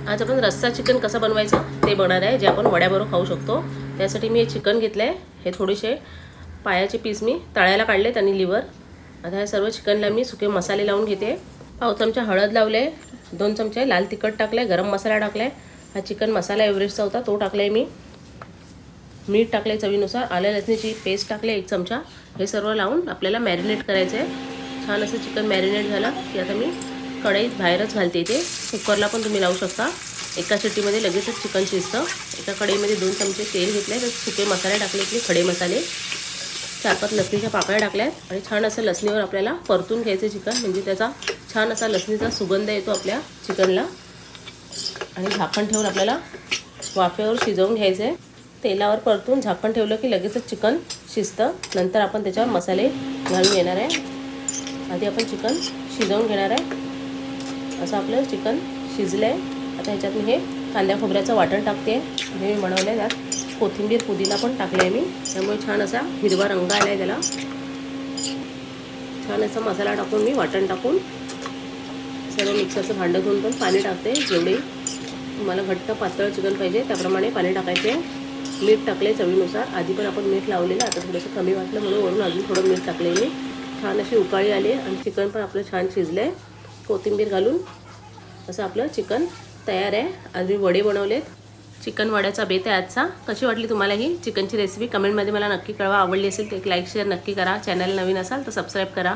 आज आपण रस्सा चिकन कसं बनवायचं ते बनवणार आहे, जे आपण वड्याबरोबर खाऊ शकतो। त्यासाठी मी हे चिकन घेतलं आहे। हे थोडेसे पायाचे पीस मी तळायला काढलेत आणि लिव्हर। आता हे सर्व चिकनला मी सुके मसाले लावून घेते। पाव चमचा हळद लावले, 2 चमचे लाल तिखट टाकले, गरम मसाला टाकलाय, हा चिकन मसाला एव्हरेस्टचा होता तो टाकलाय मी, मीठ टाकले चवीनुसार, आलं लसणीची पेस्ट टाकले 1 चमचा। हे सर्व लावून आपल्याला मॅरिनेट करायचं आहे। छान असं चिकन मॅरिनेट झालं की आता मी कढईत बाहेरच घालते। इथे कुकरला पण तुम्ही लावू शकता, एका शिट्टीमध्ये लगेचच चिकन शिजतं। एका कढईमध्ये 2 चमचे तेल घेतले, तर सुके मसाले टाकले, इथले खडे मसाले, 4-5 लसणीच्या पाकळ्या टाकल्यात आणि छान असं लसणीवर आपल्याला परतून घ्यायचं चिकन, म्हणजे त्याचा छान असा लसणीचा सुगंध येतो आपल्या चिकनला। आणि झाकण ठेवून आपल्याला वाफेवर शिजवून घ्यायचं आहे। तेलावर परतून झाकण ठेवलं की लगेचच चिकन शिजतं। नंतर आपण त्याच्यावर मसाले घालून येणार आहे। आधी आपण चिकन शिजवून घेणार आहे। असं आपलं चिकन शिजलं आहे। आता ह्याच्यात मी हे कांद्या खोबऱ्याचं वाटण टाकते, हे मी बनवलं आहे। त्यात कोथिंबीर पुदिना पण टाकले आहे मी, त्यामुळे छान असा हिरवा रंग आला आहे त्याला। छान असा मसाला टाकून मी वाटण टाकून सर्व मिक्सरचं भांडं घेऊन पण पाणी टाकते। जेवढे तुम्हाला घट्ट पातळ चिकन पाहिजे त्याप्रमाणे पाणी टाकायचे। मीठ टाकले चवीनुसार, आधी पण आपण मीठ लावलेलं, आता थोडंसं कमी वाटलं म्हणून वरून अजून थोडं मीठ टाकले मी। छान अशी उकाळी आली आणि चिकन पण आपलं छान शिजलं आहे। कोथिंबीर घालून असं आपलं चिकन तयार आहे। आज मी वडे बनवलेत, चिकन वड्याचा बेत आहे आजचा। कशी वाटली तुम्हाला ही चिकनची रेसिपी कमेंटमध्ये मला नक्की कळवा। आवडली असेल तर एक लाईक शेअर नक्की करा। चॅनल नवीन असाल तर सबस्क्राईब करा।